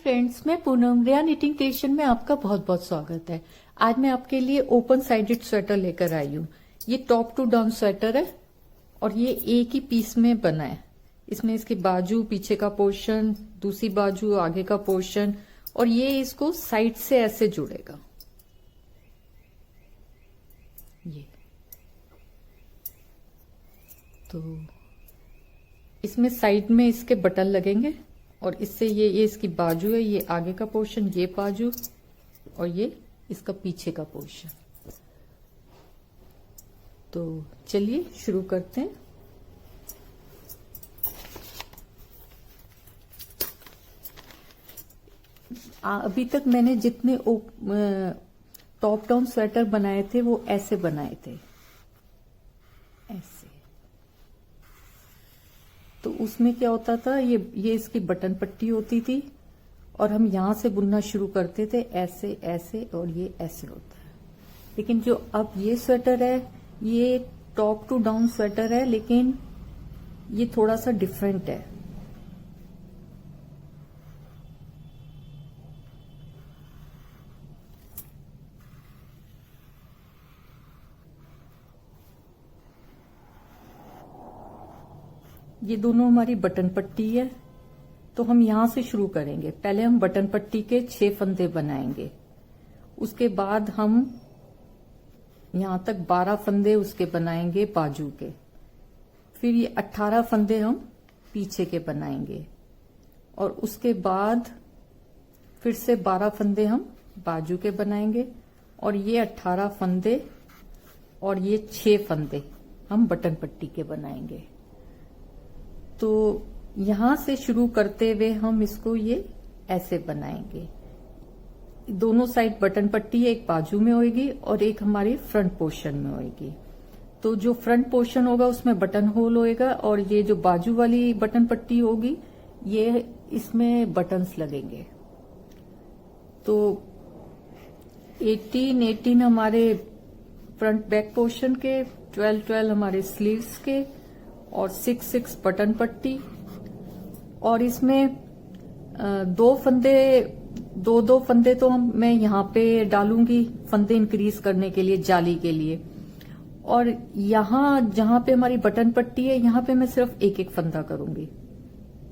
Friends, मैं पूनम रिया knitting creation में आपका बहुत बहुत स्वागत है। आज मैं आपके लिए ओपन साइडेड स्वेटर लेकर आई हूँ। ये टॉप टू डाउन स्वेटर है और ये एक ही पीस में बना है। इसमें इसकी बाजू, पीछे का पोर्शन, दूसरी बाजू, आगे का पोर्शन, और ये इसको साइड से ऐसे जुड़ेगा। ये तो इसमें साइड में इसके बटन लगेंगे और इससे ये इसकी बाजू है, ये आगे का पोर्शन, ये बाजू, और ये इसका पीछे का पोर्शन। तो चलिए शुरू करते हैं। अभी तक मैंने जितने टॉप डाउन स्वेटर बनाए थे वो ऐसे बनाए थे, ऐसे। तो उसमें क्या होता था, ये इसकी बटन पट्टी होती थी और हम यहां से बुनना शुरू करते थे, ऐसे ऐसे, और ये ऐसे होता है। लेकिन जो अब ये स्वेटर है, ये टॉप टू डाउन स्वेटर है, लेकिन ये थोड़ा सा डिफरेंट है। ये दोनों हमारी बटन पट्टी है, तो हम यहां से शुरू करेंगे। पहले हम बटन पट्टी के 6 फंदे बनाएंगे, उसके बाद हम यहां तक 12 फंदे उसके बनाएंगे बाजू के, फिर ये 18 फंदे हम पीछे के बनाएंगे, और उसके बाद फिर से 12 फंदे हम बाजू के बनाएंगे, और ये 18 फंदे और ये 6 फंदे हम बटन पट्टी के बनाएंगे। तो यहां से शुरू करते हुए हम इसको ये ऐसे बनाएंगे। दोनों साइड बटन पट्टी एक बाजू में होगी और एक हमारी फ्रंट पोर्शन में होगी। तो जो फ्रंट पोर्शन होगा उसमें बटन होल होएगा, और ये जो बाजू वाली बटन पट्टी होगी ये इसमें बटन्स लगेंगे। तो 18 हमारे फ्रंट बैक पोर्शन के, 12 हमारे स्लीव्स के, और 6 बटन पट्टी। और इसमें दो फंदे तो मैं यहाँ पे डालूंगी फंदे इंक्रीज करने के लिए, जाली के लिए। और यहाँ जहां पे हमारी बटन पट्टी है, यहाँ पे मैं सिर्फ एक फंदा करूंगी,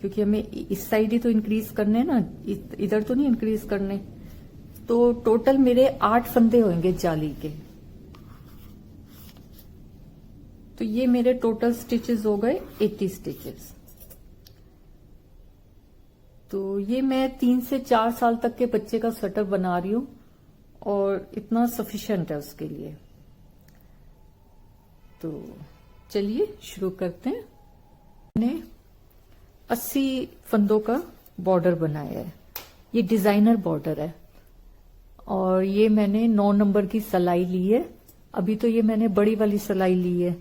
क्योंकि हमें इस साइड ही तो इंक्रीज करने ना, इधर तो नहीं इंक्रीज करने। तो टोटल मेरे 8 फंदे होंगे जाली के। तो ये मेरे टोटल स्टिचेस हो गए 80 स्टिचेस। तो ये मैं 3 से 4 साल तक के बच्चे का स्वेटर बना रही हूं, और इतना सफिशिएंट है उसके लिए। तो चलिए शुरू करते हैं। मैंने 80 फंदों का बॉर्डर बनाया है। ये डिजाइनर बॉर्डर है, और ये मैंने 9 नंबर की सिलाई ली है। अभी तो ये मैंने बड़ी वाली सिलाई ली है,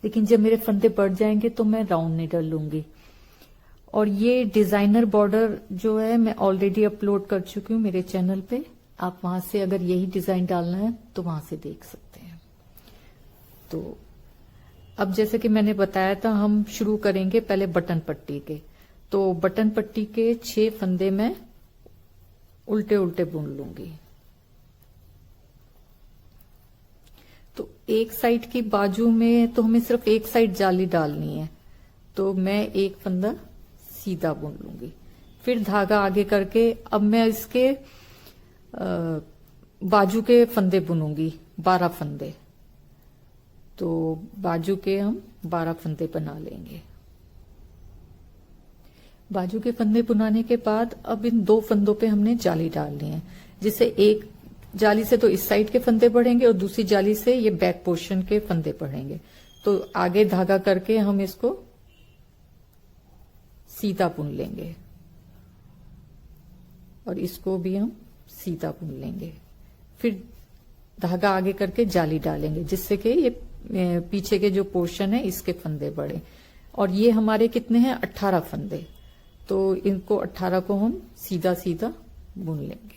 लेकिन जब मेरे फंदे बढ़ जाएंगे तो मैं राउंड नीडल लूंगी। और ये डिजाइनर बॉर्डर जो है मैं ऑलरेडी अपलोड कर चुकी हूँ मेरे चैनल पे। आप वहां से अगर यही डिजाइन डालना है तो वहां से देख सकते हैं। तो अब जैसे कि मैंने बताया था, हम शुरू करेंगे पहले बटन पट्टी के। तो बटन पट्टी के 6 फंदे मैं उल्टे उल्टे बुन लूंगी। तो एक साइड की बाजू में तो हमें सिर्फ एक साइड जाली डालनी है, तो मैं एक फंदा सीधा बुन लूंगी। फिर धागा आगे करके अब मैं इसके बाजू के फंदे बुनूंगी, 12 फंदे। तो बाजू के हम 12 फंदे बना लेंगे। बाजू के फंदे बुनाने के बाद अब इन 2 फंदों पे हमने जाली डालनी है, जिससे एक जाली से तो इस साइड के फंदे बढ़ेंगे और दूसरी जाली से ये बैक पोर्शन के फंदे बढ़ेंगे। तो आगे धागा करके हम इसको सीधा बुन लेंगे, और इसको भी हम सीधा बुन लेंगे। फिर धागा आगे करके जाली डालेंगे, जिससे कि ये पीछे के जो पोर्शन है इसके फंदे बढ़े। और ये हमारे कितने हैं, 18 फंदे। तो इनको 18 को हम सीधा सीधा बुन लेंगे।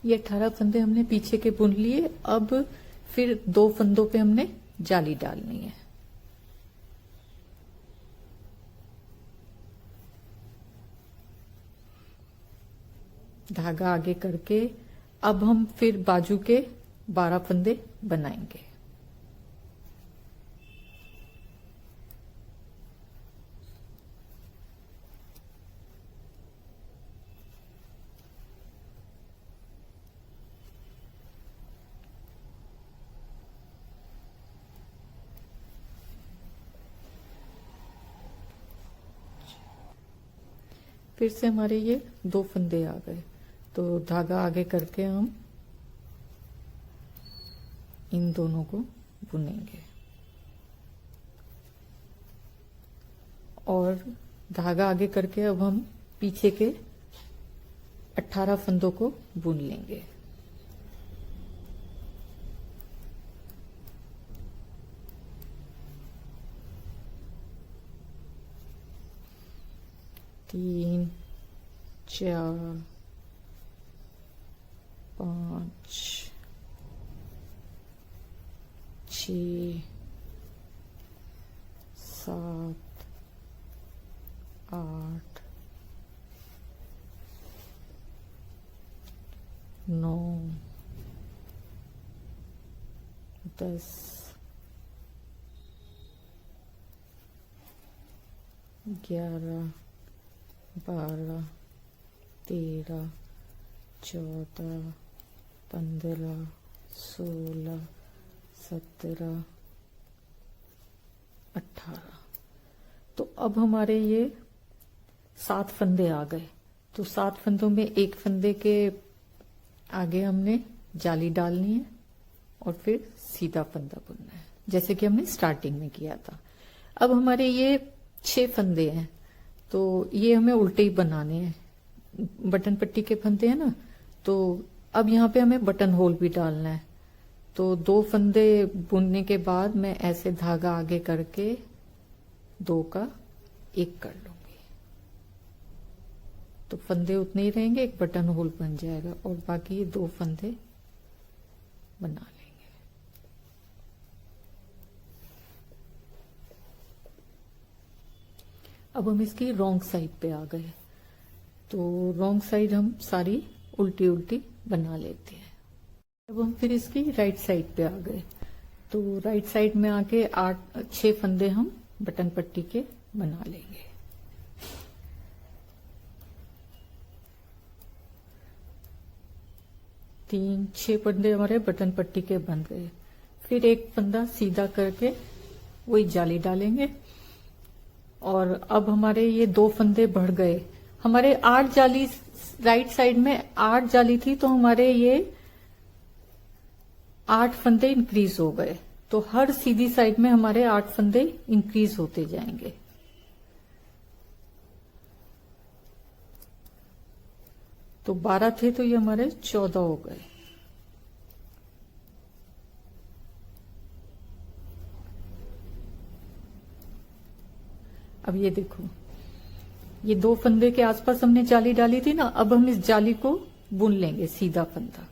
ये 18 फंदे हमने पीछे के बुन लिए। अब फिर 2 फंदों पे हमने जाली डालनी है। धागा आगे करके अब हम फिर बाजू के 12 फंदे बनाएंगे। फिर से हमारे ये 2 फंदे आ गए, तो धागा आगे करके हम इन दोनों को बुनेंगे और धागा आगे करके अब हम पीछे के 18 फंदों को बुन लेंगे। तीन, 4, 5, 6, 7, 8, 9, 10, 11, 12, 13, 14, 15, 16, 17, 18। तो अब हमारे ये 7 फंदे आ गए। तो 7 फंदों में एक फंदे के आगे हमने जाली डालनी है और फिर सीधा फंदा बुनना है, जैसे कि हमने स्टार्टिंग में किया था। अब हमारे ये 6 फंदे हैं, तो ये हमें उल्टे ही बनाने हैं। बटन पट्टी के फंदे हैं ना, तो अब यहाँ पे हमें बटन होल भी डालना है। तो 2 फंदे बुनने के बाद मैं ऐसे धागा आगे करके 2 का 1 कर लूंगी, तो फंदे उतने ही रहेंगे, एक बटन होल बन जाएगा और बाकी ये 2 फंदे बना लेंगे। अब हम इसकी रॉन्ग साइड पे आ गए, तो रॉन्ग साइड हम सारी उल्टी उल्टी बना लेते हैं। अब हम फिर इसकी राइट साइड पे आ गए, तो राइट साइड में आके 6 फंदे हम बटन पट्टी के बना लेंगे। तीन 6 फंदे हमारे बटन पट्टी के बन गए। फिर एक फंदा सीधा करके वही जाली डालेंगे और अब हमारे ये 2 फंदे बढ़ गए। हमारे 8 जाली, राइट साइड में 8 जाली थी, तो हमारे ये 8 फंदे इंक्रीज हो गए। तो हर सीधी साइड में हमारे 8 फंदे इंक्रीज होते जाएंगे। तो 12 थे, तो ये हमारे 14 हो गए। अब ये देखो, ये 2 फंदे के आसपास हमने जाली डाली थी ना, अब हम इस जाली को बुन लेंगे सीधा फंदा।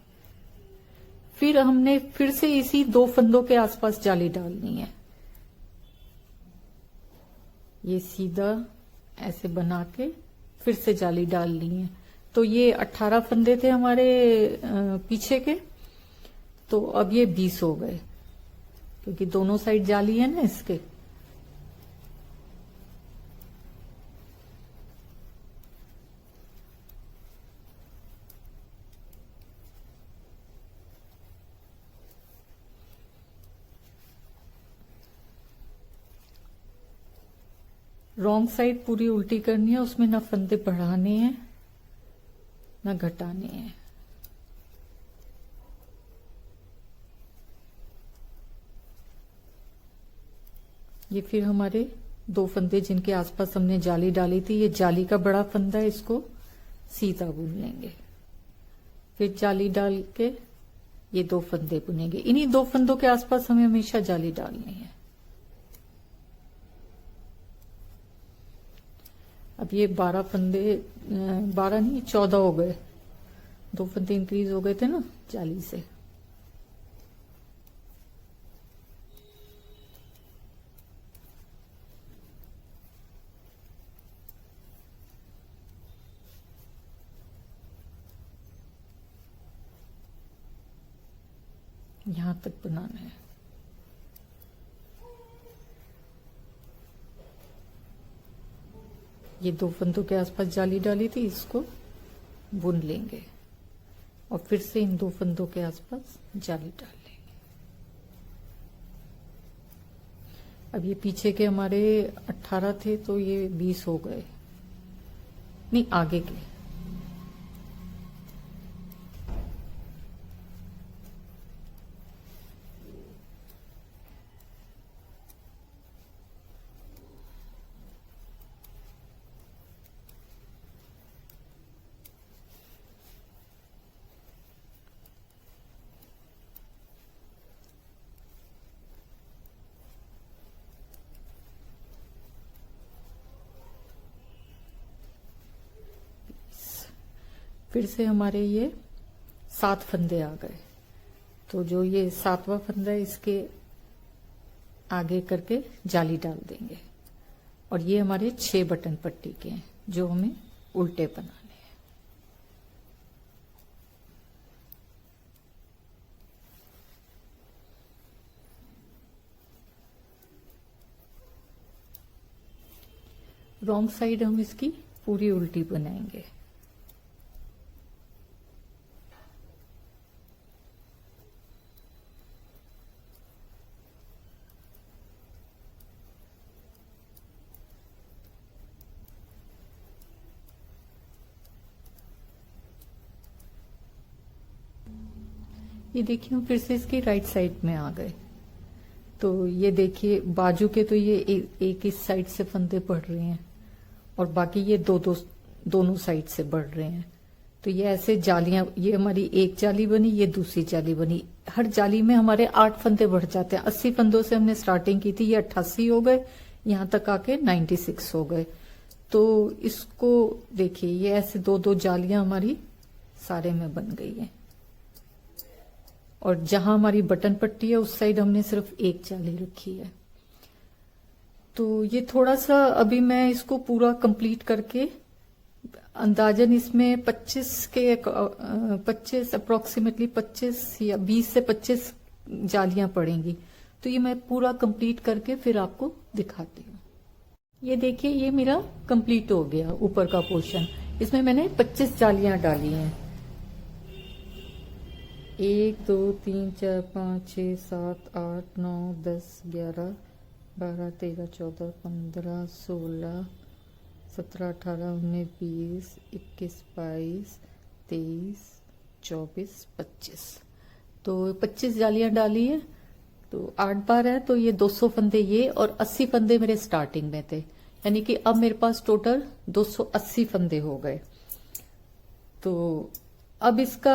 फिर हमने फिर से इसी 2 फंदों के आसपास जाली डालनी है। ये सीधा ऐसे बना के फिर से जाली डालनी है। तो ये 18 फंदे थे हमारे पीछे के, तो अब ये 20 हो गए, क्योंकि दोनों साइड जाली है ना इसके। रॉन्ग साइड पूरी उल्टी करनी है, उसमें ना फंदे बढ़ाने हैं ना घटाने हैं। ये फिर हमारे 2 फंदे जिनके आसपास हमने जाली डाली थी, ये जाली का बड़ा फंदा है, इसको सीधा बुन लेंगे। फिर जाली डाल के ये 2 फंदे बुनेंगे। इन्हीं 2 फंदों के आसपास हमें हमेशा जाली डालनी है। अब ये 12 फंदे, 12 नहीं 14 हो गए। 2 फंदे इंक्रीज हो गए थे ना जाली से। यहां तक बनाना है। ये 2 फंदों के आसपास जाली डाली थी, इसको बुन लेंगे और फिर से इन 2 फंदों के आसपास जाली डाल लेंगे। अब ये पीछे के हमारे 18 थे तो ये 20 हो गए, नहीं आगे के। फिर से हमारे ये 7 फंदे आ गए, तो जो ये 7वां फंदा है इसके आगे करके जाली डाल देंगे और ये हमारे 6 बटन पट्टी के हैं जो हमें उल्टे बनाने हैं। रॉन्ग साइड हम इसकी पूरी उल्टी बनाएंगे। ये देखिए हम फिर से इसकी राइट साइड में आ गए, तो ये देखिए बाजू के तो ये एक इस साइड से फंदे बढ़ रहे हैं और बाकी ये दोनों साइड से बढ़ रहे हैं। तो ये ऐसे जालियां, ये हमारी एक जाली बनी, ये दूसरी जाली बनी। हर जाली में हमारे 8 फंदे बढ़ जाते हैं। 80 फंदों से हमने स्टार्टिंग की थी, ये 88 हो गए, यहां तक आके 96 हो गए। तो इसको देखिए ये ऐसे 2-2 जालियां हमारी सारे में बन गई है और जहां हमारी बटन पट्टी है उस साइड हमने सिर्फ एक जाली रखी है। तो ये थोड़ा सा अभी मैं इसको पूरा कंप्लीट करके अंदाजन इसमें 25 अप्रोक्सीमेटली 25 या 20 से 25 जालियां पड़ेंगी। तो ये मैं पूरा कंप्लीट करके फिर आपको दिखाती हूँ। ये देखिए ये मेरा कंप्लीट हो गया ऊपर का पोर्शन। इसमें मैंने 25 जालियां डाली हैं। 1 2 3 4 5 6 7 8 9 10 11 12 13 14 15 16 17 18 19 20 21 22 23 24 25। तो 25 जालियां डाली है, तो 8 बार है, तो ये 200 फंदे ये और 80 फंदे मेरे स्टार्टिंग में थे, यानी कि अब मेरे पास टोटल 280 फंदे हो गए। तो अब इसका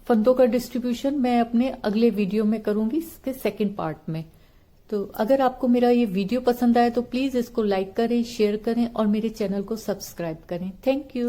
फंदों का डिस्ट्रीब्यूशन मैं अपने अगले वीडियो में करूंगी, इसके सेकंड पार्ट में। तो अगर आपको मेरा ये वीडियो पसंद आए तो प्लीज इसको लाइक करें, शेयर करें और मेरे चैनल को सब्सक्राइब करें। Thank you.